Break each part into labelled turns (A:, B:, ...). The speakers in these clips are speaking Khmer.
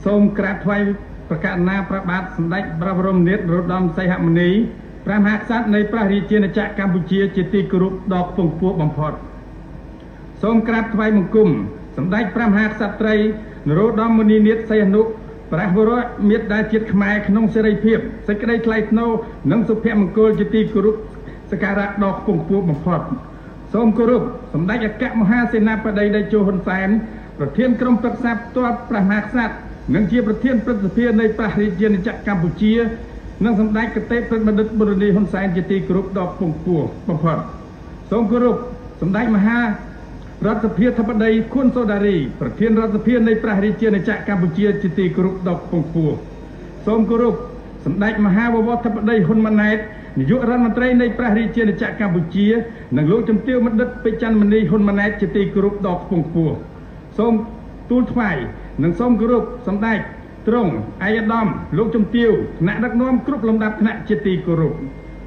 A: សូមក្រាបថ្វាយប្រកាសណាព្រះបាទសម្ដេចព្រះបរមនាថនរោត្តមសីហមុនីព្រះមហាក្សត្រនៃព្រះរាជាណាចក្រកម្ពុជាជាទីគោរពដ៏ខ្ពង់ខ្ពស់បំផុតសូមក្រាបថ្វាយបង្គំសម្ដេចព្រះមហាក្សត្រីនរោត្តមមុនីនាថសីហនុព្រះវរមេត្តាជាតិខ្មែរក្នុងសេរីភាពសេចក្តីថ្លៃថ្នូរនិងសុភមង្គលជាទីគោរពសក្ការៈដ៏ខ្ពង់ខ្ពស់បំផុតសូមគោរពសម្ដេចអគ្គមហាសេនាបតីតេជោហ៊ុនសែនប្រធានក្រុមប្រឹក្សាផ្ទាល់ព្រះមហាក្សត្រនិងជាប្រធានព្រឹទ្ធសភានៃព្រះរាជាណាចក្រកម្ពុជានិងសម្ដេចគតិប្រិទ្ធបណ្ឌិតបូរនីហ៊ុនសែនជាទីគោរពដ៏ខ្ពង់ខ្ពស់បំផុតសូមគោរពសម្ដេចមហារដ្ឋសភាធិបតីខួនសូដារីប្រធានរដ្ឋសភានៃព្រះរាជាណាចក្រកម្ពុជាជាទីគោរពដ៏ខ្ពង់ខ្ពស់សូមគោរពសម្ដេចមហាវរធិបតីហ៊ុនម៉ាណែតនាយករដ្ឋមន្ត្រីនៃព្រះរាជាណាចក្រកម្ពុជានិងលោកជំទាវបណ្ឌិតពេជ្រច័ន្ទមនីហ៊ុនម៉ាណែតជាទីគោរពដ៏ខ្ពង់ខ្ពស់សូមទូលថ្វាយនិងសូមគោរពសម្ដេចទ្រង់ឯកឧត្តមលោកជំទាវថ្នាក់ដឹកនាំគ្រប់លំដាប់ថ្នាក់ជាទីគោរព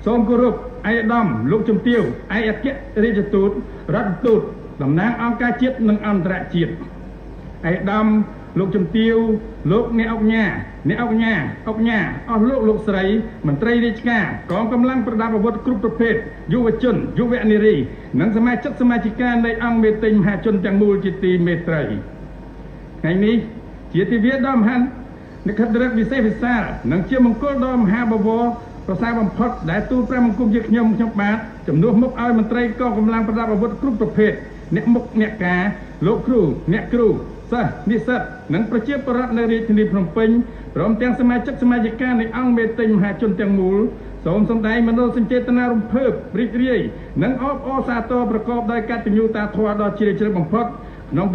A: សូមគោរពឯកឧត្តមលោកជំទាវឯកអគ្គរដ្ឋទូតរដ្ឋទូតតំណាងអង្គការជាតិនិងអន្តរជាតិឯកឧត្តមលោកជំទាវលោកអ្នកអង្គញាអស់លោកស្រីមន្ត្រីរាជការកងកម្លាំងប្រដាប់អាវុធគ្រប់ប្រភេទយុវជនយុវនារីនិងសមាជិកានៃអង្គមេតិញមហាជនទាំងមូលជាទីមេត្រីថ្ងៃនេះជាទិវាដ៏មហានិក្ខិតរឹកវិសេសវិសាលនិងជាមង្គលដ៏មហាបវរប្រសើរបំផុតដែលទូលព្រះបង្គំជាខ្ញុំបាទជំនួសមុខឲ្យមន្ត្រីកងកម្លាំងប្រដាប់អាវុធគ្រប់ប្រភេទអ្នកមុខអ្នកការលោកគ្រូអ្នកគ្រូសិស្សនិស្សិតនិងប្រជាពលរដ្ឋនៅរាជធានីភ្នំពេញព្រមទាំងសមាជិកានៃអង្គមេតិញមហាជនទាំងមូលសូមសម្ដែងមនោសញ្ចេតនារំភើបរីករាយនិងអបអរសាទរប្រកបដោយកតញ្ញូតាធម៌ដ៏ជ្រាលជ្រៅបំផុតក្នុង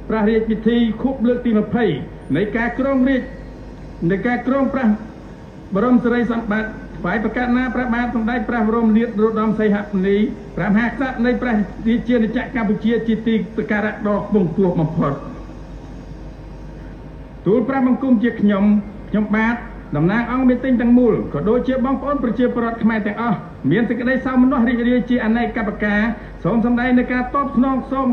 A: ព្រះរាជពិធីខួបលើកទី20នៃការគ្រងព្រះបរមសារីសម្បត្តិថ្វាយប្រកាសណាព្រះបាទសម្ដេចព្រះបរមនាថនរោត្តមសីហមុនីព្រះមហាក្សត្រនៃព្រះរាជាណាចក្រកម្ពុជាជាទីសក្ការៈដ៏ខ្ពង់ខ្ពស់បំផុតទូលព្រះបង្គំជាខ្ញុំបាទតំណាងអង្គមេតិញទាំងមូលក៏ដូចជាបងប្អូនប្រជាពលរដ្ឋខ្មែរទាំងអស់មានសេចក្តីសោមនស្សរីករាយជាអនេកប្បការសូមសម្ដែងនៃការតបស្នងសូម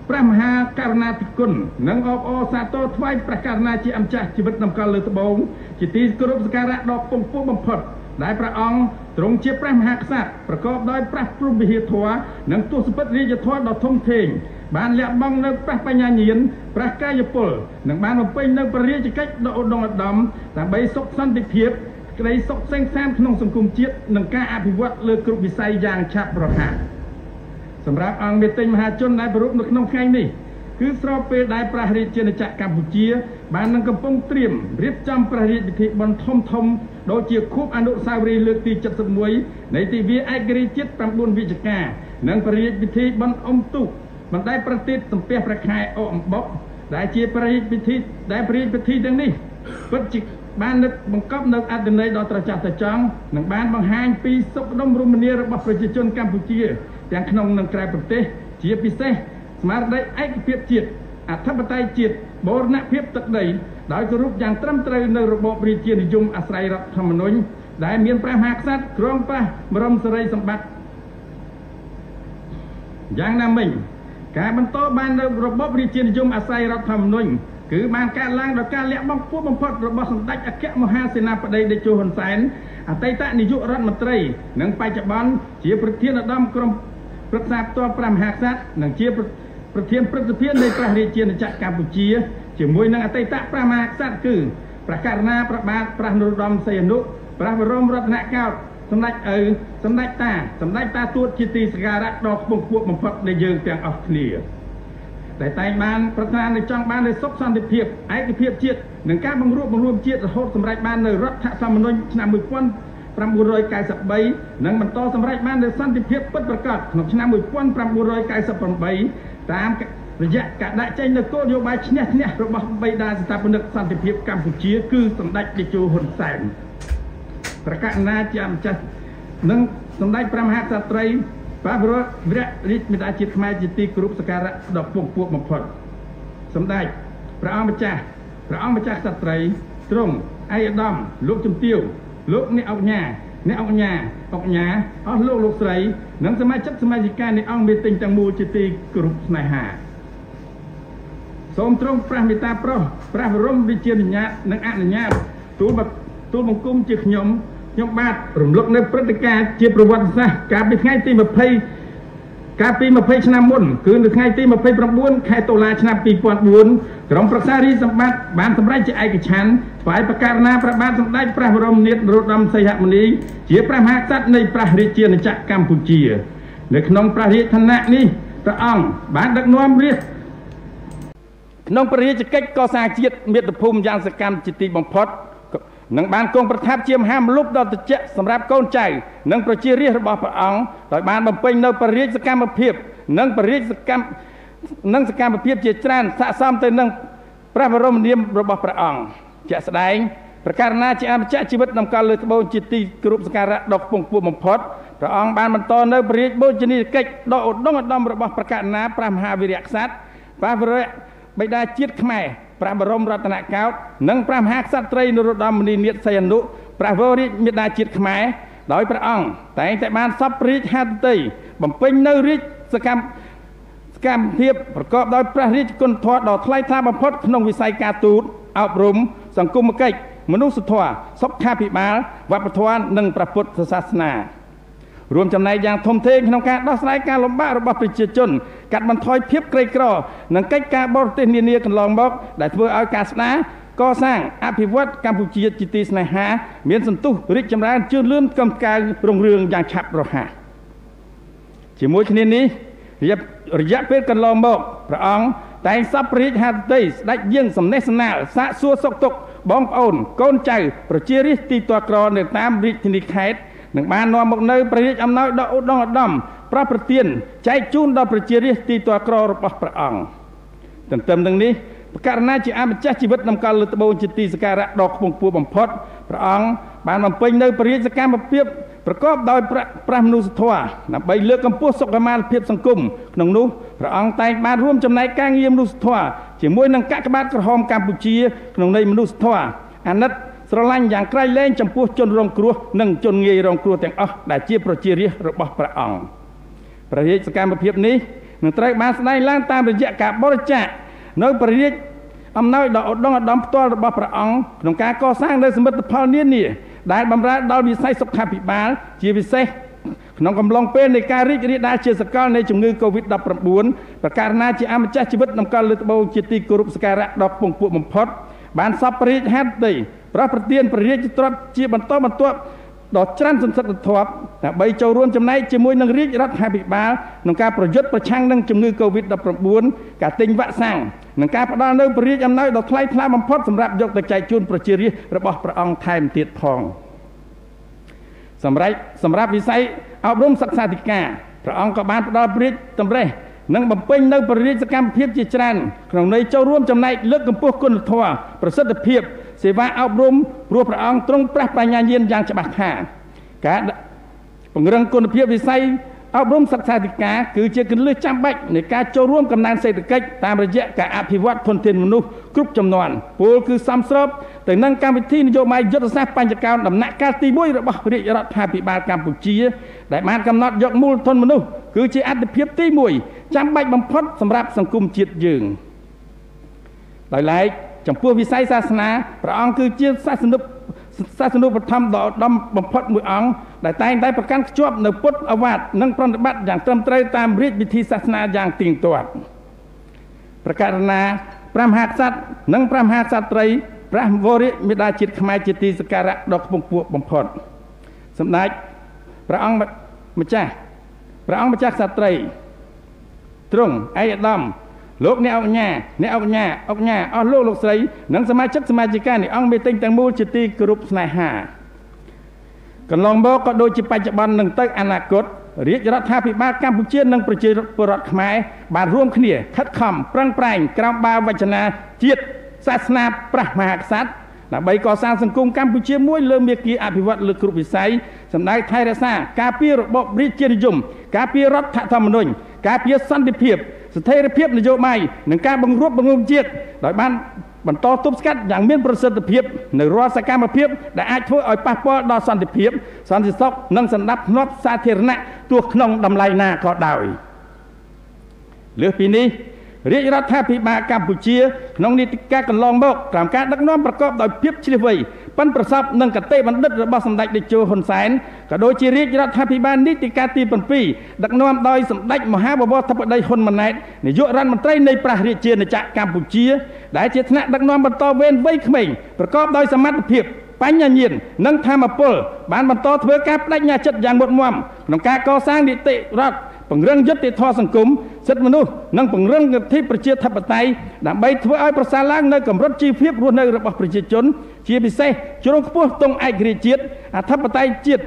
A: ព្រះមហាករុណាธิគុណនិងអបអរសាទរថ្វាយព្រះករុណាជាម្ចាស់ជីវិតតម្កល់លើត្បូងជាទីគោរពសក្ការៈដ៏ខ្ពង់ខ្ពស់បំផុតដែលព្រះអង្គទ្រង់ជាព្រះមហាក្សត្រប្រកបដោយព្រះព្រហ្មវិហារធម៌និងទស្សពិតរាជធម៌ដ៏ធំធេងបានលះបង់នៅព្រះបញ្ញាញាណព្រះកាយពលនិងបានបំពេញនៅព្រះរាជកិច្ចដ៏ឧត្តមឧត្តមដើម្បីសុខសន្តិភាពក្តីសុខសេងសានក្នុងសង្គមជាតិនិងការអភិវឌ្ឍលើគ្រប់វិស័យយ៉ាងឆាប់រហ័សសម្រាប់អង្គមេតិញមហាជនដែលប្រពៃនៅក្នុងថ្ងៃនេះគឺស្របពេលដែលព្រះរាជាណាចក្រកម្ពុជាបាននឹងកំពុងត្រៀមរៀបចំព្រះរាជពិធីបុណ្យធំដូចជាខួបអនុស្សាវរីយ៍លើកទី71នៃទិវាឯករាជ្យជាតិ9វិច្ឆិកានិងព្រះរាជពិធីបុណ្យអុំទូកបណ្ដែតប្រទីបសំពះព្រះខែអូអំបុកដែលជាព្រះរាជពិធីទាំងនេះពិតជាបាននឹកបង្កប់នៅអត្ថន័យដ៏ត្រចះត្រចង់និងបានបង្ហាញពីសុខដុមរមនារបស់ប្រជាជនកម្ពុជាទាំងក្នុងនិងក្រៅប្រទេសជាពិសេសស្មារតីឯកភាពជាតិអធិបតេយ្យជាតិបូរណភាពទឹកដីដោយគោរពយ៉ាងត្រឹមត្រូវនៅរបបរាជានិយមអាស្រ័យរដ្ឋធម្មនុញ្ញដែលមានព្រះមហាក្សត្រគ្រងព្រះបរមសារីសម្បត្តិយ៉ាងណាមិញការបន្តបាននៅរបបរាជានិយមអាស្រ័យរដ្ឋធម្មនុញ្ញគឺបានកើតឡើងដោយការលះបង់ខ្ពស់បំផុតរបស់សម្ដេចអគ្គមហាសេនាបតីតេជោហ៊ុនសែនអតីតនាយករដ្ឋមន្ត្រីនិងបច្ចុប្បន្នជាប្រធានឧត្តមក្រុមប្រឹក្សាផ្ទាល់ព្រះមហាក្សត្រនិងជាប្រធានព្រឹទ្ធសភានៃព្រះរាជាណាចក្រកម្ពុជាជាមួយនឹងអតីតព្រះមហាក្សត្រគឺព្រះករុណាព្រះបាទព្រះនរោត្តមសីហនុព្រះបរមរតនកោដ្ឋសម្ដេចឪសម្ដេចតាទួតជាទីសក្ការៈដ៏ខ្ពង់ខ្ពស់បំផុតនៃយើងទាំងអស់គ្នាដែលតែងបានប្រាថ្នានៅចង់បាននូវសុខសន្តិភាពឯកភាពជាតិនិងការបង្រួបបង្រួមជាតិរហូតសម្រេចបាននូវរដ្ឋធម្មនុញ្ញឆ្នាំ1993និងបន្តសម្រេចបាននូវសន្តិភាពពិតប្រាកដក្នុងឆ្នាំ1998តាមរយៈការដាក់ចេញនូវគោលនយោបាយឈ្នះរបស់បិតាស្ថាបនិកសន្តិភាពកម្ពុជាគឺសម្ដេចតេជោហ៊ុនសែនប្រកាសណាជាម្ចាស់និងសម្ដេចព្រះមហាក្សត្រីព្រះបរមរាជមេត្តាជាតិខ្មែរជាទីគោរពសក្ការៈដ៏ខ្ពង់ខ្ពស់បំផុតសម្ដេចព្រះអង្គម្ចាស់ក្សត្រីទ្រង់ឯកឧត្តមលោកជំទាវលោកអ្នកអង្គញាអស់លោកស្រីនិងសមាជិកានៃអង្គមេតិញទាំងមូលជាទីគោរពស្នេហា សូមទ្រង់ព្រះមេត្តាប្រោសព្រះបរមរាជានុញ្ញាតនិងអនុញ្ញាតទូលបង្គំជាខ្ញុំបាទរំលឹកនៅព្រឹត្តិការណ៍ជាប្រវត្តិសាស្ត្រកាលពីថ្ងៃទី20ឆ្នាំមុនគឺនៅថ្ងៃទី29ខែតុលាឆ្នាំ2004ក្រុមប្រឹក្សារាជសម្បត្តិបានសម្រេចជាឯកច្ឆន្ទផ្សាយប្រកាសណាព្រះបាទសម្ដេចព្រះបរមនាថនរោត្តមសីហមុនីជាព្រះមហាក្សត្រនៃព្រះរាជាណាចក្រកម្ពុជានៅក្នុងព្រះរាជឋានៈនេះព្រះអង្គបានដឹកនាំរាជក្នុងព្រះរាជកិច្ចកសាងជាតិមាតុភូមិយ៉ាងសកម្មជាទីបំផុតនឹងបានគង់ប្រថាប់ជាមហាមលុបដ៏ត្រជាក់សម្រាប់កូនចៅនិងប្រជារាស្ត្ររបស់ព្រះអង្គដោយបានបំពេញនៅព្រះរាជសកម្មភាពនិងព្រះរាជសកម្មភាពជាច្រើនស័ក្តិសមទៅនឹងព្រះបរមនាមរបស់ព្រះអង្គជាក់ស្ដែងប្រកាសណាជាអមតៈជីវិតតម្កល់លើត្បូងជាទីគោរពសក្ការៈដ៏ខ្ពង់ខ្ពស់បំផុតព្រះអង្គបានបន្តនៅព្រះរាជបូជនីយកិច្ចដ៏ឧត្តមឧត្តមរបស់ប្រកាសណាព្រះមហាវីរក្សត្រព្រះវរបិតាជាតិខ្មែរព្រះបរមរតនកោដ្ឋនិងព្រះមហាក្សត្រីនរោត្តមមុនីនាថសីហនុព្រះវររាជមេដាជាតិខ្មែរដោយព្រះអង្គតែងតែបានសពរាជហត្ថតីបំពេញនៅរាជសកម្មភាពប្រកបដោយព្រះរាជគុណធម៌ដ៏ថ្លៃថ្លាបំផុតក្នុងវិស័យការទូតអប់រំសង្គមកិច្ចមនុស្សធម៌សុខាភិបាលវប្បធម៌និងព្រះពុទ្ធសាសនារួមចំណែកយ៉ាងធំធេងក្នុងការដោះស្រាយការលំបាករបស់ប្រជាជនកាត់បន្ថយភាពក្រីក្រនិងកិច្ចការបរទេសនានាកន្លងមកដែលធ្វើឲ្យការស្ដារកសាងអភិវឌ្ឍកម្ពុជាជាទីស្នេហាមានសន្ទុះរីកចម្រើនជឿនលឿនកំកើងរុងរឿងយ៉ាងឆាប់រហ័សជាមួយគ្នានេះរយៈពេលកន្លងមកព្រះអង្គតែងសពរាជហត្ថតីស្ដេចយាងសំណេះសំណាលសាកសួរសុខទុក្ខបងប្អូនកូនចៅប្រជារាស្ត្រទីទាល់ក្រនៅតាមរាជធានីខេត្តនឹងបាននាំមកនៅព្រះរាជអំណោយដ៏ឧត្តមឧត្តមប្រប្រទានចែកជូនដល់ប្រជារាស្ត្រទីទាល់ក្ររបស់ព្រះអង្គទន្ទឹមនឹងនេះប្រកាសណាជាអម្ចាស់ជីវិតតម្កល់លើត្បូងជាទីសក្ការៈដ៏ខ្ពង់ខ្ពស់បំផុតព្រះអង្គបានបំពេញនៅព្រះរាជសកម្មភាពប្រកបដោយព្រះមនុស្សធម៌ដើម្បីលើកកម្ពស់សុខុមាលភាពសង្គមក្នុងនោះព្រះអង្គតែងបានរួមចំណែកការងារមនុស្សធម៌ជាមួយនឹងកាកបាទក្រហមកម្ពុជាក្នុងន័យមនុស្សធម៌អាណិតស្រឡាញ់យ៉ាងក្រៃលែងចំពោះជនរងគ្រោះនិងជនងាយរងគ្រោះទាំងអស់ដែលជាប្រជារាស្ត្ររបស់ព្រះអង្គព្រះរាជសកម្មភាពនេះនឹងត្រូវបានស្ដែងឡើងតាមរយៈការបរិច្ចាគនៅព្រះរាជអំណោយដ៏ឧត្តមឧត្តមផ្ទាល់របស់ព្រះអង្គក្នុងការកសាងនៅសមិទ្ធផលនានាដែលបម្រើដល់វិស័យសុខាភិបាលជាពិសេសក្នុងកំឡុងពេលនៃការរីករាលដាលជាសកលនៃជំងឺ Covid-19 ប្រកាសណាជាអម្ចាស់ជីវិតតម្កល់លើត្បូងជាទីគោរពសក្ការៈដ៏ខ្ពង់ខ្ពស់បំផុតបានសពរាជហត្ថតីប្រប្រទានព្រះរាជទ្រព្យជាបន្តបន្ទាប់ដ៏ច្រើនសន្ធឹកសន្ធាប់ដើម្បីចូលរួមចំណែកជាមួយនឹងរាជរដ្ឋាភិបាលក្នុងការប្រយុទ្ធប្រឆាំងនឹងជំងឺ Covid-19 ការទិញវ៉ាក់សាំងនិងការផ្ដល់នូវព្រះរាជអំណោយដ៏ថ្លៃថ្លាបំផុតសម្រាប់យកទៅចែកជូនប្រជារាស្ត្ររបស់ព្រះអង្គថែមទៀតផងសម្រាប់វិស័យអប់រំសិក្សាធិការព្រះអង្គក៏បានផ្ដល់ព្រះរាជតម្រេះនិងបំពេញនៅព្រះរាជសកម្មភាពជាច្រើនក្នុងន័យចូលរួមចំណែកលើកកម្ពស់គុណធម៌ប្រសិទ្ធភាពសេវាអប់រំព្រោះព្រះអង្គទ្រង់ប្រាស់បញ្ញាញាណយ៉ាងច្បាស់ថាការពង្រឹងគុណភាពវិស័យអប់រំសិក្សាធិការគឺជាគន្លឹះចាំបាច់នៃការចូលរួមកំណើនសេដ្ឋកិច្ចតាមរយៈការអភិវឌ្ឍធនធានមនុស្សគ្រប់ចំនួនពលគឺសមស្របទៅនឹងកម្មវិធីនយោបាយយុទ្ធសាស្ត្របញ្ចកោណដំណាក់កាលទី1របស់រាជរដ្ឋាភិបាលកម្ពុជាដែលបានកំណត់យកមូលធនមនុស្សគឺជាអាទិភាពទី1ចាំបាច់បំផុតសម្រាប់សង្គមជាតិយើងដោយឡែកចំពោះវិស័យសាសនាព្រះអង្គគឺជាសាសនូបត្ថម្ភដ៏ឧត្តមបំផុតមួយអង្គដែលតែងតែប្រកាន់ខ្ជាប់នៅពុទ្ធឱវាទនិងប្រតិបត្តិយ៉ាងត្រឹមត្រូវតាមរាជវិធីសាសនាយ៉ាងទៀងទាត់ប្រកាសណាព្រះមហាក្សត្រនិងព្រះមហាក្សត្រីព្រះវររាជមេដាជាតិខ្មែរជាទីសក្ការៈដ៏ខ្ពង់ខ្ពស់បំផុតសម្ដេចព្រះអង្គម្ចាស់ក្សត្រីទ្រង់ឯកឧត្តមលោកអ្នកអង្គញាអស់លោកស្រីនិងសមាជិកសមាជិកានៃអង្គមេទិញទាំងមូលជាទីគោរពស្នេហាកន្លងមកក៏ដូចជាបច្ចុប្បន្ននិងទៅអនាគតរាជរដ្ឋាភិបាលកម្ពុជានិងប្រជាពលរដ្ឋខ្មែរបានរួមគ្នាខិតខំប្រឹងប្រែងក្រោមបាវចនាជាតិសាសនាព្រះមហាក្សត្រដើម្បីកសាងសង្គមកម្ពុជាមួយលើមាគ៌ាអភិវឌ្ឍលើគ្រប់វិស័យសម្ដៅថែរក្សាការពាររបបរាជានិយមការពាររដ្ឋធម្មនុញ្ញការពារសន្តិភាពស្ថិរភាពនយោបាយនិងការបង្រួបបង្រួមជាតិដោយបានបន្តទប់ស្កាត់យ៉ាងមានប្រសិទ្ធភាពនៅរាល់សកម្មភាពដែលអាចធ្វើឲ្យប៉ះពាល់ដល់សន្តិភាពសន្តិសុខនិងសណ្ដាប់ធ្នាប់សាធារណៈទោះក្នុងតម្លៃណាក៏ដោយលើសពីនេះ រាជរដ្ឋាភិបាលកម្ពុជាក្នុងនីតិកាលកន្លងមកក្រោមការដឹកនាំប្រកបដោយភាពឆ្លៀសវៃប៉ិនប្រសពនិងកតេបណ្ឌិតរបស់សម្ដេចតេជោហ៊ុនសែនក៏ដូចជារាជរដ្ឋាភិបាលនីតិកាលទី7ដឹកនាំដោយសម្ដេចមហាបវរធិបតីហ៊ុនម៉ាណែតនាយករដ្ឋមន្ត្រីនៃព្រះរាជាណាចក្រកម្ពុជាដែលជាថ្នាក់ដឹកនាំបន្តវេនវ័យក្មេងប្រកបដោយសមត្ថភាពបញ្ញាញាណនិងធម៌ពលបានបន្តធ្វើការបដិញ្ញាចិត្តយ៉ាងមុតមាំក្នុងការកសាងនីតិរដ្ឋពង្រឹងយុត្តិធម៌សង្គមសិទ្ធិមនុស្សនិងពង្រឹងលទ្ធិប្រជាធិបតេយ្យដើម្បីធ្វើឲ្យប្រសើរឡើងនៅកម្រិតជីវភាពរស់នៅរបស់ប្រជាជនជាពិសេសជ្រុងខ្ពស់ទង់ឯករាជ្យជាតិអធិបតេយ្យជាតិ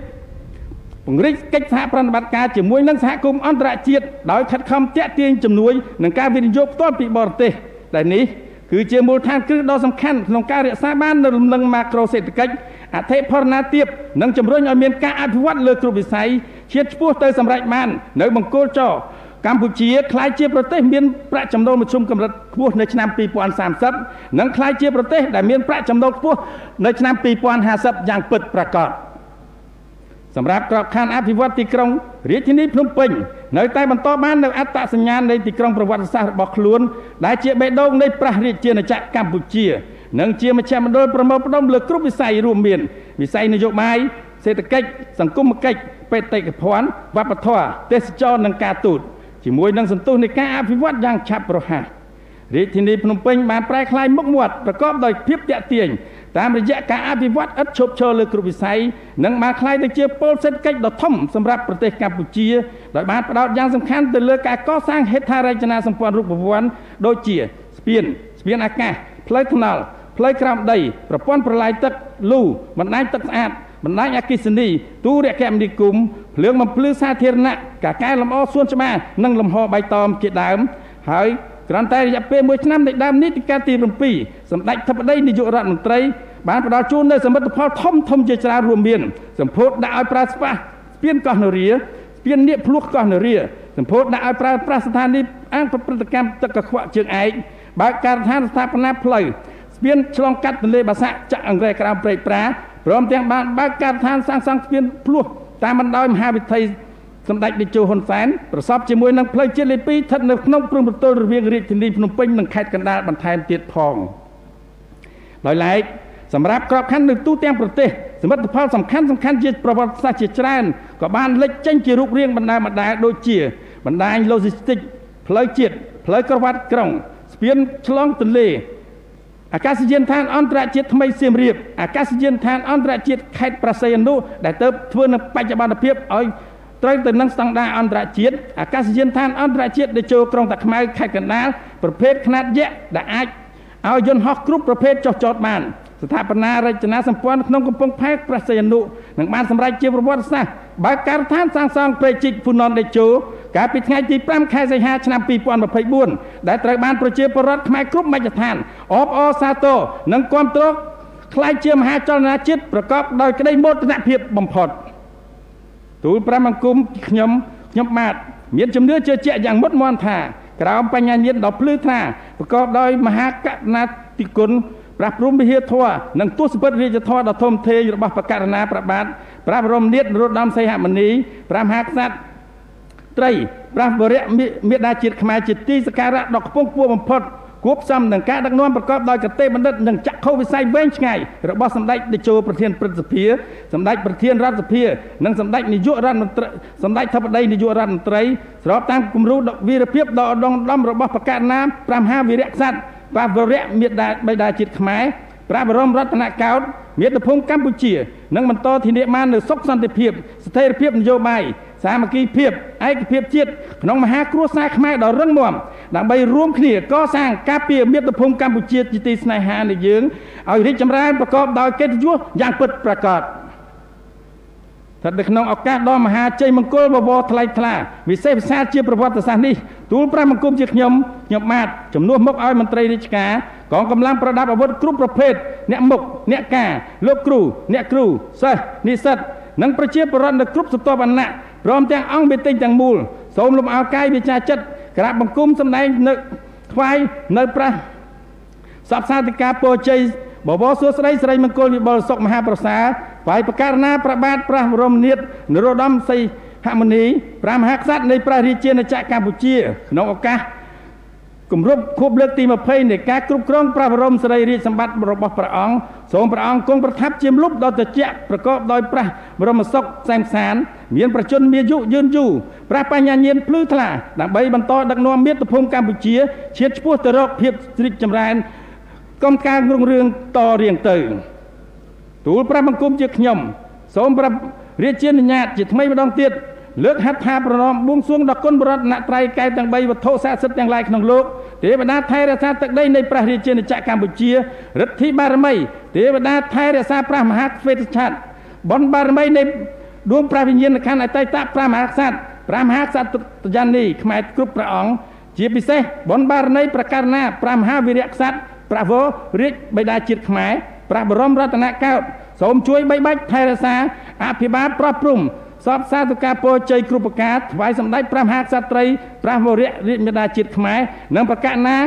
A: ពង្រីកកិច្ចសហប្រតិបត្តិការជាមួយនឹងសហគមន៍អន្តរជាតិដោយខិតខំទាក់ទាញជំនួយនិងការវិនិយោគផ្ទាល់ពីបរទេសដែលនេះគឺជាមូលដ្ឋានគ្រឹះដ៏សំខាន់ក្នុងការរក្សាបាននូវលំនឹងម៉ាក្រូសេដ្ឋកិច្ចអធិបតេយ្យទាបនិងជំរុញឲ្យមានការអភិវឌ្ឍលើគ្រប់វិស័យឈានឆ្ពោះទៅសម្រេចបាននៅបង្គោលចរកម្ពុជាក្លាយជាប្រទេសមានប្រាក់ចំណូលមធ្យមកម្រិតខ្ពស់នៅឆ្នាំ2030និងក្លាយជាប្រទេសដែលមានប្រាក់ចំណូលខ្ពស់នៅឆ្នាំ2050យ៉ាងពិតប្រាកដសម្រាប់ក្របខ័ណ្ឌអភិវឌ្ឍទីក្រុងរាជធានីភ្នំពេញនៅតែបន្តបាននូវអត្តសញ្ញាណនៃទីក្រុងប្រវត្តិសាស្ត្ររបស់ខ្លួនដែលជាបេះដូងនៃព្រះរាជាណាចក្រកម្ពុជានិងជាមជ្ឈមណ្ឌលប្រមូលផ្ដុំលើគ្រប់វិស័យរួមមានវិស័យនយោបាយសេដ្ឋកិច្ចសង្គមកិច្ចបេតិកភណ្ឌវប្បធម៌ទេសចរណ៍និងការទូតជាមួយនឹងសន្ទុះនៃការអភិវឌ្ឍយ៉ាងឆាប់រហ័សរាជធានីភ្នំពេញបានប្រែក្លាយមុខមាត់ប្រកបដោយភាពទាក់ទាញតាមរយៈការអភិវឌ្ឍឥតឈប់ឈរលើគ្រប់វិស័យនិងបានក្លាយទៅជាពលសេដ្ឋកិច្ចដ៏ធំសម្រាប់ប្រទេសកម្ពុជាដោយបានផ្ដោតយ៉ាងសំខាន់ទៅលើការកសាងហេដ្ឋារចនាសម្ព័ន្ធរូបវន្តដូចជាស្ពានអាកាសផ្លូវថ្នល់ផ្លូវក្រោមដីប្រព័ន្ធប្រឡាយទឹកលូបណ្ដាញទឹកស្អាតបណ្ដាញអគ្គិសនីទូរគមនាគមន៍ភ្លើងបំភ្លឺសាធារណៈការកែលម្អសួនច្បារនិងលំហបៃតងជាដើមហើយគ្រាន់តែរយៈពេល1ឆ្នាំនៃដើមនីតិកាលទី7សម្ដេចធិបតីនាយករដ្ឋមន្ត្រីបានផ្ដល់ជូននូវសមិទ្ធផលធំជាច្រើនរួមមានសម្ពោធដាក់ឲ្យប្រើស្ពានកោះនរាស្ពាននៀកភ្លោះកោះនរាសម្ពោធដាក់ឲ្យប្រើប្រាស់ស្ថានីយ៍អាងប្រព្រឹត្តកម្មទឹកកខ្វក់ជើងឯកបើកការដ្ឋានស្ថាបនាផ្លូវស្ពានឆ្លងកាត់ទន្លេបាសាក់ចាក់អង្រែក្រោមព្រែកប្រាព្រមទាំងបានបើកការដ្ឋានសាងសង់ស្ពានភ្លោះតាមបណ្ដោយមហាវិថីសម្ដេចតេជោហ៊ុនសែនប្រសពជាមួយនឹងផ្លូវជាតិលេខ2ស្ថិតនៅក្នុងព្រំប្រទល់រវាងរាជធានីភ្នំពេញនិងខេត្តកណ្ដាលបន្ថែមទៀតផងដោយឡែកសម្រាប់ក្របខ័ណ្ឌនៅទូទាំងប្រទេសសមិទ្ធផលសំខាន់ជាប្រវត្តិសាស្ត្រជាច្រើនក៏បានលេចចេញជារូបរាងបណ្ដាដូចជាបណ្ដាញឡូស៊ីស្ទីកផ្លូវជាតិផ្លូវក្រវ៉ាត់ក្រុងស្ពានឆ្លងទន្លេអាកាសយានដ្ឋានអន្តរជាតិថ្មីសៀមរាបអាកាសយានដ្ឋានអន្តរជាតិខេត្តប្រស័យអនុដែលទៅធ្វើនៅបច្ចុប្បន្នភាពឲ្យត្រូវទៅនឹងស្តង់ដារអន្តរជាតិអាកាសយានដ្ឋានអន្តរជាតិដែលចូលក្រុងតាខ្មៅខេត្តកណ្ដាលប្រភេទខ្នាតយក្សដែលអាចឲ្យយន្តហោះគ្រប់ប្រភេទចុះចតបានស្ថាបនារចនាសម្ព័ន្ធក្នុងកំពង់ផែប្រស័យអនុនឹងបានសម្រេចជាប្រវត្តិសាស្ត្របើកការដ្ឋានសាងសង់ព្រែកជីកហ្វូណនដេជោកាលពីថ្ងៃទី5ខែសីហាឆ្នាំ2024ដែលត្រូវបានប្រជាពលរដ្ឋខ្មែរគ្រប់មជ្ឈដ្ឋានអបអរសាទរនិងគាំទ្រខ្លាយជាមហាចលនាជាតិប្រកបដោយក្តីមោទនភាពបំផុតទូលព្រះបង្គំខ្ញុំបាទមានជំនឿជឿជាក់យ៉ាងមុតមាំថាក្រោមបញ្ញាញាណដ៏ភ្លឺថ្លាប្រកបដោយមហាករុណាធិគុណព្រះព្រហ្មវិហារធម៌និងទស្សពិតរាជធម៌ដ៏ធំធេងរបស់ព្រះករុណាព្រះបាទព្រះបរមនាថនរោត្តមសីហមុនីព្រះមហាក្សត្រត្រីព្រះវរៈមេដាជាតិខ្មែរជាទីសក្ការៈដ៏ខ្ពង់ខ្ពស់បំផុតគួបផ្សំនឹងការដឹកនាំប្រកបដោយកតេបណ្ឌិតនិងចក្ខុវិស័យវែងឆ្ងាយរបស់សម្ដេចតេជោប្រធានព្រឹទ្ធសភាសម្ដេចប្រធានរដ្ឋសភានិងសម្ដេចនាយករដ្ឋមន្ត្រីសម្ដេចធិបតីនាយករដ្ឋមន្ត្រីស្របតាមគំរូវីរភាពដ៏ឧត្តមឧត្តមរបស់ព្រះករុណាព្រះមហាវីរក្សត្រព្រះវរៈមេដាជាតិខ្មែរព្រះបរមរតនកោដ្ឋមាតុភូមិកម្ពុជានឹងបន្តធានាបាននូវសុខសន្តិភាពស្ថិរភាពនយោបាយសាមគ្គីភាពឯកភាពជាតិក្នុងមហាគ្រួសារខ្មែរដ៏រឹងមាំដើម្បីរួមគ្នាកសាងការពារមាតុភូមិកម្ពុជាជាទីស្នេហានៃយើងឲ្យរីកចម្រើនប្រកបដោយកិត្តិយសយ៉ាងពិតប្រាកដស្ថិតនៅក្នុងឱកាសដ៏មហាជ័យមង្គលបវរថ្លៃថ្លាវិសេសវិសាលជាប្រវត្តិសាស្ត្រនេះទូលព្រះបង្គំជាខ្ញុំបាទជំនួសមកឲ្យមន្ត្រីរាជការកងកម្លាំងប្រដាប់អាវុធគ្រប់ប្រភេទអ្នកមុខអ្នកការលោកគ្រូអ្នកគ្រូសិស្សនិស្សិតនិងប្រជាពលរដ្ឋនៅគ្រប់ស្រទាប់វណ្ណៈព្រមទាំងអង្គមេតិញទាំងមូលសូមលំអរកាយវាចាចិត្តក្រាបបង្គំសម្ដែងនៅថ្វាយនៅព្រះសពសាធិការពរជ័យបវរសួស្ដីសិរីមង្គលវិបុលសុខមហាប្រសាថ្វាយប្រកាសណាព្រះបាទព្រះបរមនាថនរោត្តមសីហមុនីព្រះមហាក្សត្រនៃព្រះរាជាណាចក្រកម្ពុជាក្នុងឱកាស គម្រប់ខួបលើកទី20នៃការគ្រប់គ្រងព្រះបរមសារីរាជសម្បត្តិរបស់ព្រះអង្គសូមព្រះអង្គគង់ប្រថាប់ជាម្លប់ដ៏ត្រជាក់ប្រកបដោយព្រះបរមសុខសែនសានមានប្រជជនមានអាយុយឺនយូរព្រះបញ្ញាញាណភ្លឺថ្លាដើម្បីបន្តដឹកនាំមាតុភូមិកម្ពុជាឈានឆ្ពោះទៅរកភាពរីកចម្រើនកំការរុងរឿងតរៀងទៅទូលព្រះបង្គំជាខ្ញុំសូមព្រះរាជានុញ្ញាតជាថ្មីម្ដងទៀតលើកហត្ថថាប្រណម្យបួងសួងដល់គុណបរតនត្រ័យកែវទាំង3វត្ថុស័ក្តិសិទ្ធិទាំងឡាយក្នុងលោកទេវតាថែរក្សាទឹកដីនៃព្រះរាជាណាចក្រកម្ពុជាឫទ្ធិបារមីទេវតាថែរក្សាព្រះមហាក្សត្រឆាតបុណ្យបារមីនៃដួងព្រះវិញ្ញាណក្ខន្ធអតីតព្រះមហាក្សត្រព្រះមហាក្សត្រយានីខ្មែរគ្រប់ព្រះអង្គជាពិសេសបុណ្យបារមីប្រការណាព្រះមហាវីរក្សត្រព្រះវររាជបិតាជាតិខ្មែរព្រះបរមរតនកោដ្ឋសូមជួយបីបាច់ថែរក្សាអភិបាលប្រោះព្រំសពសាធុការពរជ័យគ្រប់ប្រការថ្វាយសម្ដេចព្រះមហាក្សត្រីព្រះវររាជបិតាជាតិខ្មែរនិងប្រកាសណា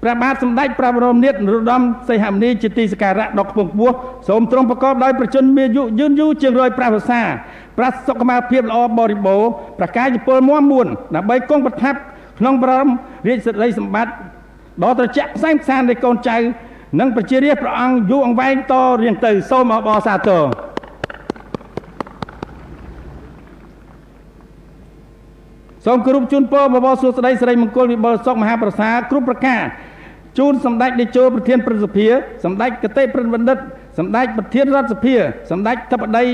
A: ព្រះបាទសម្ដេចព្រះបរមនាថនរោត្តមសីហមុនីជាទីសក្ការៈដ៏ខ្ពង់ខ្ពស់សូមទ្រង់ប្រកបដោយប្រជញ្ញមានអាយុយឺនយូរជាង100ព្រះវស្សាប្រសុខភាពល្អបរិបូរណ៍ប្រកាយពលមាំមួនដើម្បីគង់ប្រថាប់ក្នុងបរមរាជសិរីសម្បត្តិដ៏ត្រជាក់ផ្សែងផ្សាននៃកូនចៅនិងប្រជារាស្ត្រព្រះអង្គយូរអង្វែងតរៀងទៅសូមអបអរសាទរសូមគោរពជូនពរបបរសួស្តីសិរីមង្គលវិបុលសុខមហាប្រសាគ្រប់ប្រការជូនសម្ដេចតេជោប្រធានព្រឹទ្ធសភាសម្ដេចគតិព្រឹទ្ធបណ្ឌិតសម្ដេចប្រធានរដ្ឋសភាសម្ដេចធិបតី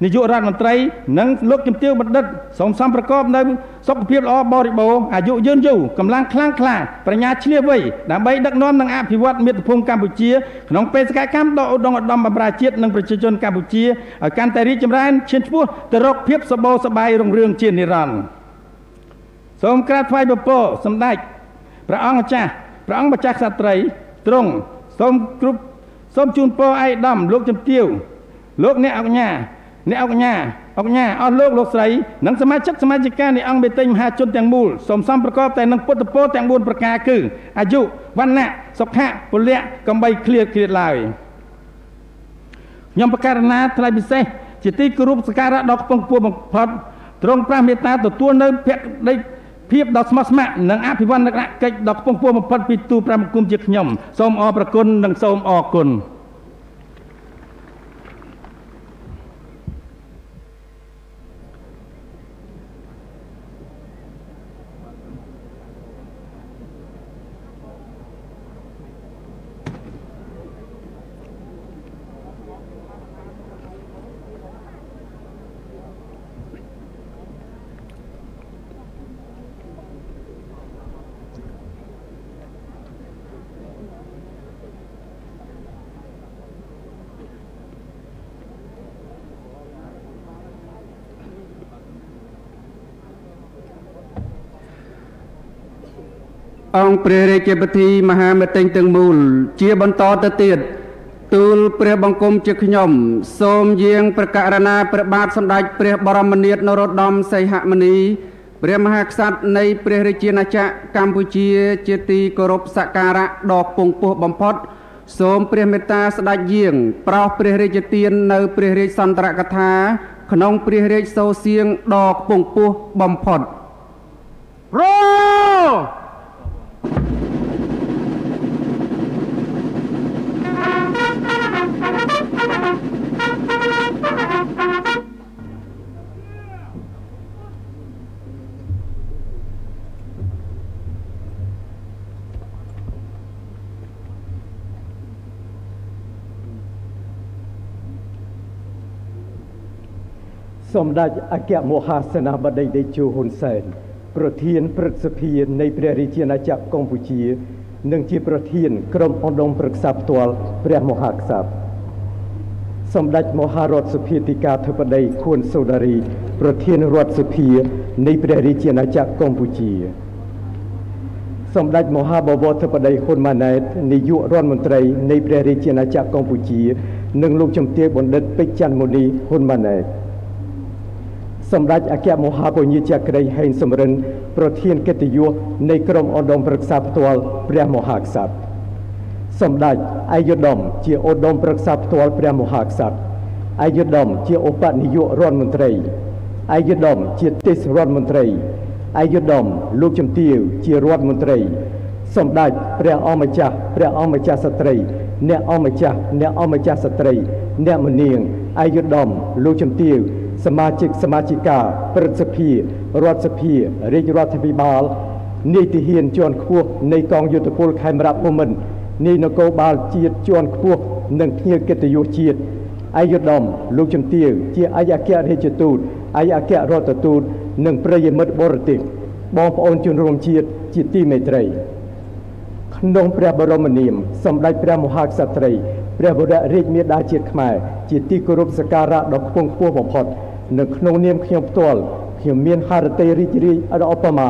A: នាយករដ្ឋមន្ត្រីនិងលោកជំទាវបណ្ឌិតសូមសំប្រកបនៅសុខភាពល្អបរិបូរណ៍អាយុយឺនយូរកម្លាំងខ្លាំងក្លាប្រាជ្ញាឈ្លាសវៃដើម្បីដឹកនាំនិងអភិវឌ្ឍមាតុភូមិកម្ពុជាក្នុងបេសកកម្មដ៏ឧត្តមឧត្តមបម្រើជាតិនិងប្រជាជនកម្ពុជាឲ្យកាន់តែរីកចម្រើនឈានឆ្ពោះទៅរកភាពសម្បូរសប្បាយរុងរឿងជានិរន្តរ៍សូមក្រាបថ្វាយបពរសម្ដេចព្រះអង្គម្ចាស់ព្រះអង្គម្ចាស់ក្សត្រីទ្រង់សូមជូនពរឯកឧត្តមលោកជំទាវលោកអ្នកអង្គញាអស់លោកស្រីនិងសមាជិកានៃអង្គមេតិញមហាជនទាំងមូលសូមសំប្រកបតែនឹងពុទ្ធពរទាំង4ប្រការគឺអាយុវណ្ណៈសុខៈពលៈកំបីឃ្លាតឡើយខ្ញុំប្រកាសណាថ្លៃពិសេសជាទីគោរពសក្ការៈដ៏ខ្ពង់ខ្ពស់បំផុតទ្រង់ព្រះមេត្តាទទួលនៅភក្ដីភាពដ៏ស្មោះស្ម័គ្រនិងអភិវឌ្ឍនកិច្ចដ៏ខ្ពង់ខ្ពស់បំផុតពីទូព្រះបង្គំជាខ្ញុំសូមអរព្រគុណនិងសូមអរគុណ
B: អង្គព្រះរាជពិធីមហាមេតិញទាំងមូលជាបន្តទៅទៀតទូលព្រះបង្គំជាខ្ញុំសូមយាងប្រកាសណាព្រះបាទសម្ដេចព្រះបរមនាថនរោត្តមសីហមុនីព្រះមហាក្សត្រនៃព្រះរាជាណាចក្រកម្ពុជាជាទីគោរពសក្ការៈដ៏ខ្ពង់ខ្ពស់បំផុតសូមព្រះមេត្តាស្ដេចយាងប្រោសព្រះរាជទាននៅព្រះរាជសន្ទរកថាក្នុងព្រះរាជសូរសៀងដ៏ខ្ពង់ខ្ពស់បំផុតរ
C: សម្ដេចអគ្គមហាសេនាបតីតេជោហ៊ុនសែនប្រធានព្រឹទ្ធសភានៃព្រះរាជាណាចក្រកម្ពុជានិងជាប្រធានក្រុមអន្តរប្រឹក្សាផ្ទាល់ព្រះមហាក្សត្រសម្ដេចមហារដ្ឋសភាទីកាធិបតីខួនសូដារីប្រធានរដ្ឋសភានៃព្រះរាជាណាចក្រកម្ពុជាសម្ដេចមហាបវរធិបតីហ៊ុនម៉ាណែតនាយករដ្ឋមន្ត្រីនៃព្រះរាជាណាចក្រកម្ពុជានិងលោកជំទាវបណ្ឌិតពេជ្រច័ន្ទមុនីហ៊ុនម៉ាណែតសម្ដេចអគ្គមហាពញាចក្រីហេងសំរិនប្រធានកិត្តិយសនៃក្រុមឧត្តមប្រឹក្សាផ្ទាល់ព្រះមហាក្សត្រសម្ដេចឯកឧត្តមជាឧត្តមប្រឹក្សាផ្ទាល់ព្រះមហាក្សត្រឯកឧត្តមជាឧបនាយករដ្ឋមន្ត្រីឯកឧត្តមជាទេសរដ្ឋមន្ត្រីឯ ឯកឧត្តមលោកជំទាវជារដ្ឋមន្ត្រីសម្ដេចព្រះអង្គម្ចាស់ស្ត្រីអ្នកអង្គម្ចាស់ស្ត្រីអ្នកមនាងឯកឧត្តមលោកជំទាវសមាជិកសមាជិកាព្រឹទ្ធសភារដ្ឋសភារាជរដ្ឋាភិបាលនីតិហានជាន់ខ្ពស់នៃកងយោធពលខេមរៈភូមិន្ទនៃនគរបាលជាតិជាន់ខ្ពស់និងភ្ញៀវកិត្តិយសជាតិឯកឧត្តមលោកជំទាវជាឯកអគ្គរដ្ឋទូតឯកអគ្គរដ្ឋទូតនិងប្រិយមិត្តបរទេសបងប្អូនជនរួមជាតិជាទីមេត្រីក្នុងព្រះបរមនាមសម្ដេចព្រះមហាក្សត្រីព្រះវររាជមាតាជាតិខ្មែរជាទីគោរពសក្ការៈដ៏ខ្ពង់ខ្ពស់បំផុតនៅក្នុងនាមខ្ញុំផ្ទាល់ខ្ញុំមានហារតីរីករាយឧបមា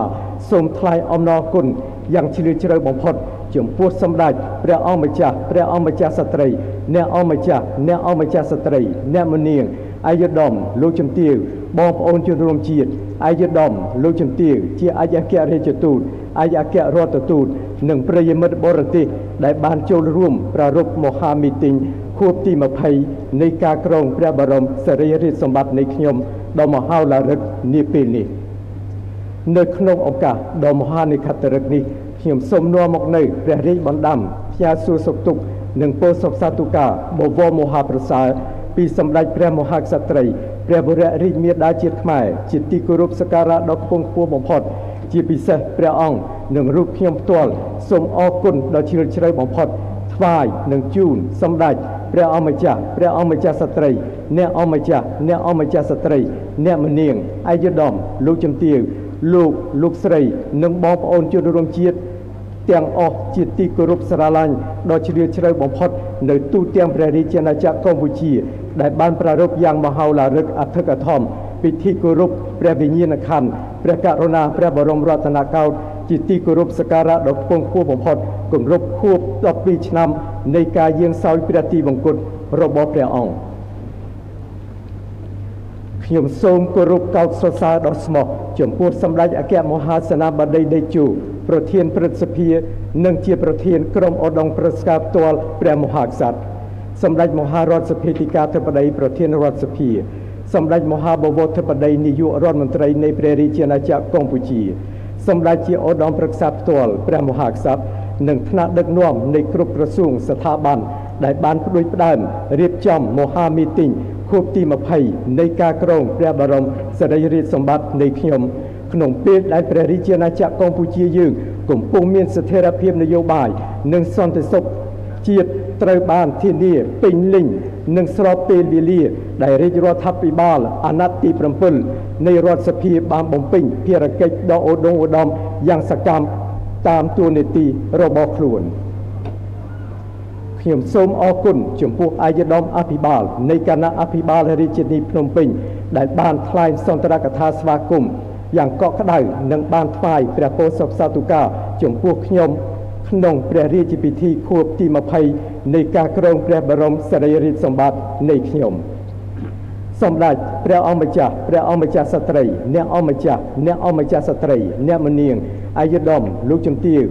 C: សូមថ្លែងអំណរគុណយ៉ាងជ្រាលជ្រៅបំផុតចំពោះសម្ដេចព្រះអង្គម្ចាស់ស្ត្រីអ្នកអង្គម្ចាស់ស្ត្រីអ្នកមនាងឯកឧត្តមលោកជំទាវបងប្អូនជនរួមជាតិឯកឧត្តមលោកជំទាវជាឯកអគ្គរដ្ឋទូតឯកអគ្គរដ្ឋទូតនិងប្រិយមិត្តបរទេសដែលបានចូលរួមប្រារព្ធមហាមីទីងខួបទី20នៃការគ្រងព្រះបរមសារីរិទ្ធសម្បត្តិនៃខ្ញុំដ៏មហោឡារិកនាពេលនេះនៅក្នុងឱកាសដ៏មហានិខត្តរិកនេះខ្ញុំសូមនាំមកនៅព្រះរាជបណ្ដាំផ្ញើសួរសុខទុក្ខនិងពោលសុខសាធុការបវរមហាប្រសើរពីសម្ដេចព្រះមហាក្សត្រីព្រះវររាជមាតាជាតិខ្មែរជាទីគោរពសក្ការៈដ៏ខ្ពង់ខ្ពស់បំផុតជាពិសេសព្រះអង្គនិងរូបខ្ញុំផ្ទាល់សូមអរគុណដ៏ជ្រាលជ្រៅបំផុតថ្វាយនិងជូនសម្ដេចព្រះអង្គម្ចាស់ស្ត្រីអ្នកអង្គម្ចាស់ស្ត្រីអ្នកមនាងឯកឧត្តមលោកជំទាវលោកស្រីនិងបងប្អូនជនរួមជាតិទាំងអស់ជាទីគោរពស្រឡាញ់ដ៏ជ្រាលជ្រៅបំផុតនៅទូទាំងព្រះរាជាណាចក្រកម្ពុជាដែលបានប្រារព្ធយ៉ាងមហោឡារិកអធិកអធមពិធីគោរពព្រះវិញ្ញាណក្ខន្ធព្រះករុណាព្រះបរមរតនកោដ្ឋជាទីគោរពសក្ការៈដ៏ខ្ពង់ខ្ពស់បំផុតគម្រប់ខួប12ឆ្នាំនៃការយាងសោយព្រះទីវង្គតរបស់ព្រះអង្គខ្ញុំសូមគោរពកោតសរសើរដ៏ស្មោះចំពោះសម្ដេចអគ្គមហាសេនាបតីតេជោប្រធានព្រឹទ្ធសភានិងជាប្រធានក្រុមឧត្តមប្រឹក្សាផ្ទាល់ព្រះមហាក្សត្រសម្ដេចមហារដ្ឋសភាទីកាធិបតីប្រធានរដ្ឋសភាសម្ដេចមហាបវរធិបតីនាយករដ្ឋមន្ត្រីនៃព្រះរាជាណាចក្រកម្ពុជាសម្ដេចជាឧត្តមប្រឹក្សាផ្ទាល់ព្រះមហាក្សត្រនិងថ្នាក់ដឹកនាំនៃគ្រប់ក្រសួងស្ថាប័នដែលបានផ្ដួចផ្ដើមរៀបចំមហាមីទីងខួបទី20នៃការគ្រងព្រះបរមសារីរិទ្ធសម្បត្តិនៃខ្ញុំក្នុងពេលដែលព្រះរាជាណាចក្រកម្ពុជាយើងកំពុងមានស្ថិរភាពនយោបាយនិងសន្តិសុខជាតិត្រូវបានធានាពេញលេញនិងស្របពេលវេលាដែលរាជរដ្ឋាភិបាលអាណត្តិទី7នៃរដ្ឋសភាបានបំពេញភារកិច្ចដ៏ឧត្តមឧត្តមយ៉ាងសកម្មតាមតួនាទីរបស់ខ្លួនខ្ញុំសូមអរគុណចំពោះឯកឧត្តមអភិបាលនៃគណៈអភិបាលរាជធានីភ្នំពេញដែលបានថ្លែងសន្ទរកថាស្វាគមន៍យ៉ាងកក់ក្ដៅនិងបានថ្វាយព្រះពោធិសុខសាធុការចំពោះខ្ញុំក្នុងព្រះរាជពិធីខួបទី20នៃការគ្រងព្រះបរមសារីរិទ្ធសម្បត្តិនៃខ្ញុំសម្ដេចព្រះអង្គម្ចាស់ស្ត្រីអ្នកអង្គម្ចាស់ស្ត្រីអ្នកមនាងឯកឧត្តមលោកជំទាវ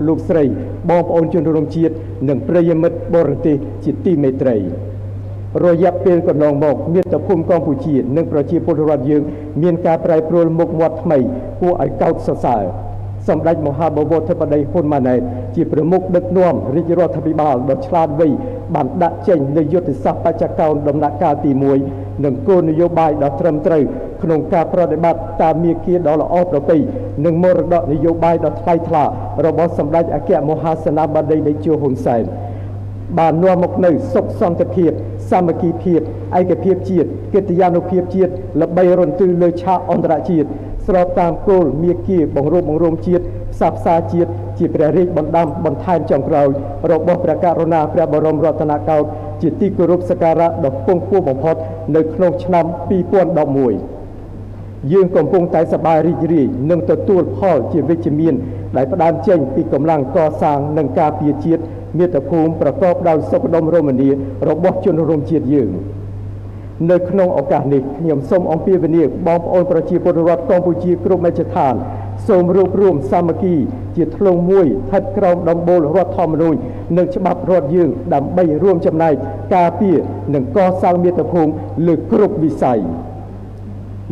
C: លោកស្រីបងប្អូនជនរួមជាតិនិងប្រិយមិត្តបរទេសជាទីមេត្រីរយៈពេលកន្លងមកមាតុភូមិកម្ពុជានិងប្រជាពលរដ្ឋយើងមានការប្រែប្រួលមុខមាត់ថ្មីគួរឲ្យកោតសរសើរសម្ដេចមហាបវរធិបតីហ៊ុនម៉ាណែតជាប្រមុខដឹកនាំរាជរដ្ឋាភិបាលដ៏ឆ្លាតវៃបានដាក់ចេញនូវយុទ្ធសាស្ត្របច្ចកោណដំណាក់កាលទី1និងគោលនយោបាយដ៏ត្រឹមត្រូវក្នុងការប្រតិបត្តិតាមមាគ៌ាដ៏ល្អប្រពៃនិងមរតកនយោបាយដ៏ថ្លៃថ្លារបស់សម្ដេចអគ្គមហាសេនាបតីតេជោហ៊ុនសែនបាននាំមកនូវសុខសន្តិភាពសាមគ្គីភាពឯកភាពជាតិកិត្តិយសភាពជាតិល្បីរន្ទឺលើឆាកអន្តរជាតិស្របតាមគោលមាគ៌ាបង្រួបបង្រួមជាតិផ្សះផ្សាជាតិជាព្រះរាជបណ្ដាំបន្ថែមចុងក្រោយរបស់ព្រះករុណាព្រះបរមរតនកោដ្ឋជាទីគោរពសក្ការៈដ៏ខ្ពង់ខ្ពស់បំផុតនៅក្នុងឆ្នាំ2011យើងកំពុងតែសប្បាយរីករាយនឹងទទួលផលជាវិជ្ជមានដែលផ្ដើមចេញពីកម្លាំងកសាងនិងការពារជាតិមាតុភូមិប្រកបដោយសុខដុមរមនារបស់ជនរួមជាតិយើងនៅក្នុងឱកាសនេះខ្ញុំសូមអំពាវនាវបងប្អូនប្រជាពលរដ្ឋកម្ពុជាគ្រប់មជ្ឈដ្ឋានសូមរួបរวมសាមគ្គីជាធ្លុងមួយស្ថិតក្រោមដំបូលរដ្ឋធម្មនុញ្ញនិងច្បាប់រដ្ឋយើងដើម្បីរួមចំណែកការពារនិងកសាងមាតុភូមិលើគ្រប់វិស័យ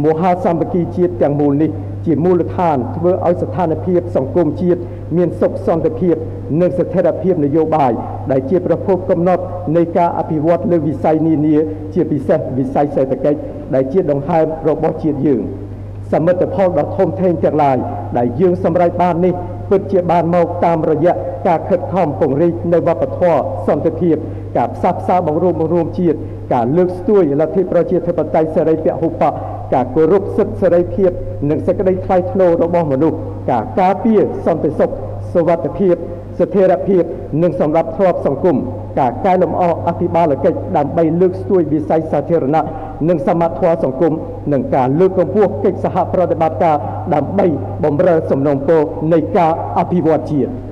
C: មហាសាមគ្គីជាតិទាំងមូលនេះ ជាមូលដ្ឋានធ្វើឲ្យស្ថានភាពសង្គមជាតិមានសុខសន្តិភាពនិងស្ថិរភាពនយោបាយដែលជាប្រភពកំណត់នៃការអភិវឌ្ឍលើវិស័យនានាជាពិសេសវិស័យសេដ្ឋកិច្ចដែលជាដង្ហើមរបស់ជាតិយើងសមិទ្ធផលដ៏ធំធេងទាំងឡាយដែលយើងសម្រេចបាននេះពិតជាបានមកតាមរយៈការខិតខំពង្រីកនៅវប្បធម៌សន្តិភាពការផ្សះផ្សាបង្រួមជាតិការលើកស្ទួយលទ្ធិប្រជាធិបតេយ្យសេរីពហុបកការគោរពសិទ្ធិសេរីភាពនិងសេចក្តីថ្លៃថ្នូររបស់មនុស្សការការពារសន្តិសុខសុវត្ថិភាពស្ថិរភាពនិងសម្រាប់ធ្លាប់សង្គមការកែលម្អអភិបាលកិច្ចដើម្បីលើកស្ទួយវិស័យសាធារណៈនិងសមត្ថភាពសង្គមនិងការលើកកម្ពស់កិច្ចសហប្រតិបត្តិការដើម្បីបម្រើសំណូមពរនៃការអភិវឌ្ឍជាតិ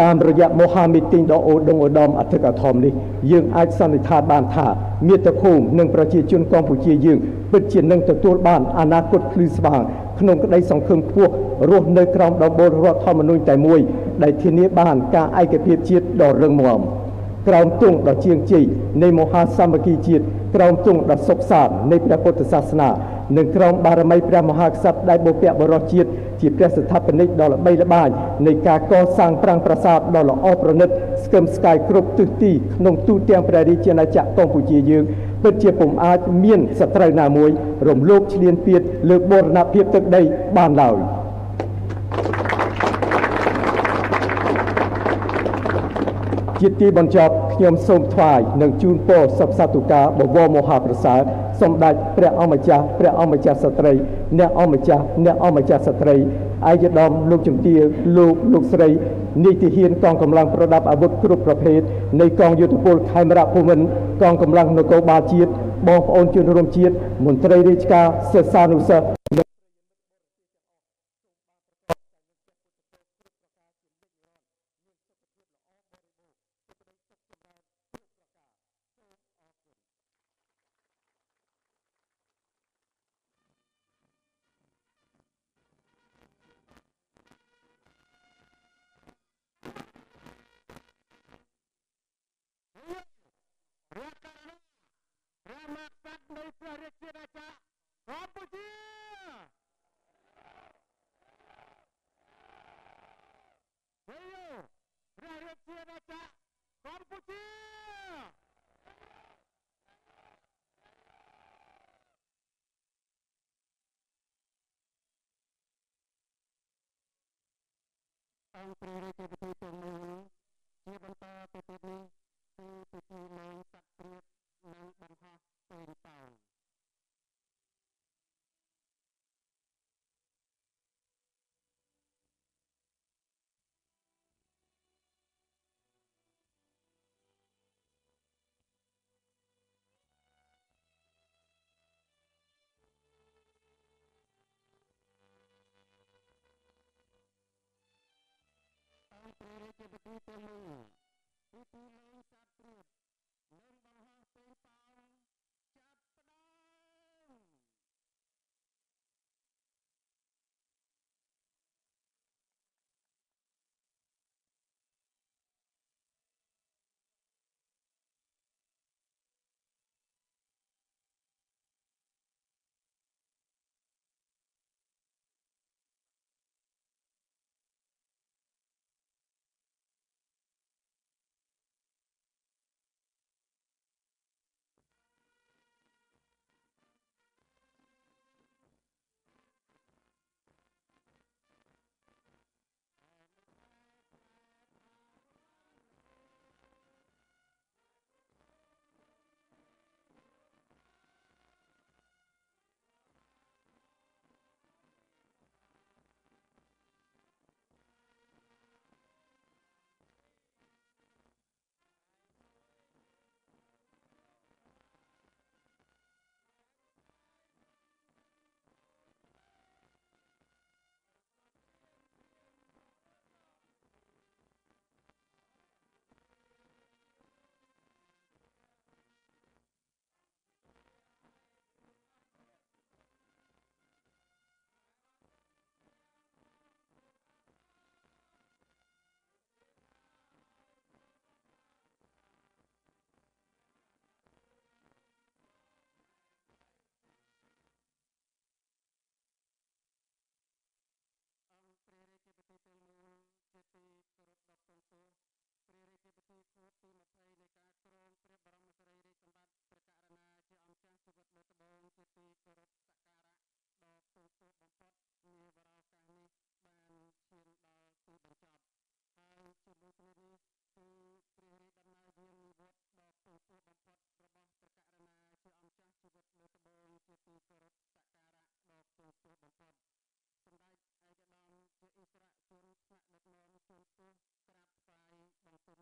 C: តាមរយៈមហាមីទីងដ៏ឧត្តមអធិកអធមនេះយើងអាចសន្និដ្ឋានបានថាមាតុភូមិនិងប្រជាជនកម្ពុជាយើងពិតជានឹងទទួលបានអនាគតភ្លឺស្វាងក្នុងក្តីសង្ឃឹមខ្ពស់រស់នៅក្រោមដំបូលរដ្ឋធម្មនុញ្ញតែមួយដែលធានាបានការឯកភាពជាតិដ៏រឹងមាំក្រោមទង់ដ៏ជាងជ័យនៃមហាសាមគ្គីជាតិក្រោមទង់ដ៏សុខសាន្តនៃព្រះពុទ្ធសាសនានិងក្រោមបារមីព្រះមហាក្សត្រដែលបុព្វបុរសជាតិជាព្រះស្ថាបនិកដ៏ល្បីល្បាញនៃការកសាងប្រាង្គប្រាសាទដ៏ល្អប្រណិតស្កឹមស្កាយគ្រប់ទិសទីក្នុងទូទាំងព្រះរាជាណាចក្រកម្ពុជាយើងពិតជាពុំអាចមានសត្រូវណាមួយរំលោភឈ្លានពានលើបូរណភាពទឹកដីបានឡើយជាទីបញ្ចប់ខ្ញុំសូមថ្វាយនិងជូនពរសព្វសាធុការបវរមហាប្រសើរសម្ដេចព្រះអម្ចាស់ស្ត្រីអ្នកអម្ចាស់ស្ត្រីឯកឧត្តមលោកជំទាវលោកស្រីនាយទាហានកងកម្លាំងប្រដាប់អាវុធគ្រប់ប្រភេទនៃកងយោធពលខេមរៈភូមិន្ទកងកម្លាំងនគរបាលជាតិបងប្អូនជនរួមជាតិមន្ត្រីរាជការសិស្សានុសិស្សអង្គព្រះរាជពិធីទាំងមូលជាបន្តទៅទៀតនេះគឺពិធីលែងសក្តិព្រាបនិងបង្ហោះពេលតោព្រះរាជពិធីទាំងមូលពិធីលែងសក្តិព្រាបនិងបង្ហោះពេលតោចាប់ផ្ដើម
B: ជាទីគោរពដ៏ខ្ពង់ខ្ពស់ព្រះរាជពិធីខួបទី20នៃការគ្រងព្រះបរមសារីរិកសម្បត្តិព្រះករុណាជាអង្គចាស់ជីវិតលើត្បូងជាទីគោរពសក្ការៈដ៏ខ្ពង់ខ្ពស់បំផុតនាវេលាឱកាសនេះបានឈានដល់ទីបញ្ចប់ហើយជាមួយគ្នានេះគឺព្រះរាជដំណើរយាងនិវត្តន៍ដ៏ខ្ពង់ខ្ពស់បំផុតរបស់ព្រះករុណាជាអង្គចាស់ជីវិតលើត្បូងជាទីគោរពសក្ការៈដ៏ខ្ពង់ខ្ពស់បំផុតសម្ដេចឯកឧត្តមជាឥស្សរជនថ្នាក់ដឹកនាំជាន់ខ្ពស់ក្រាបថ្វាយបង្គំ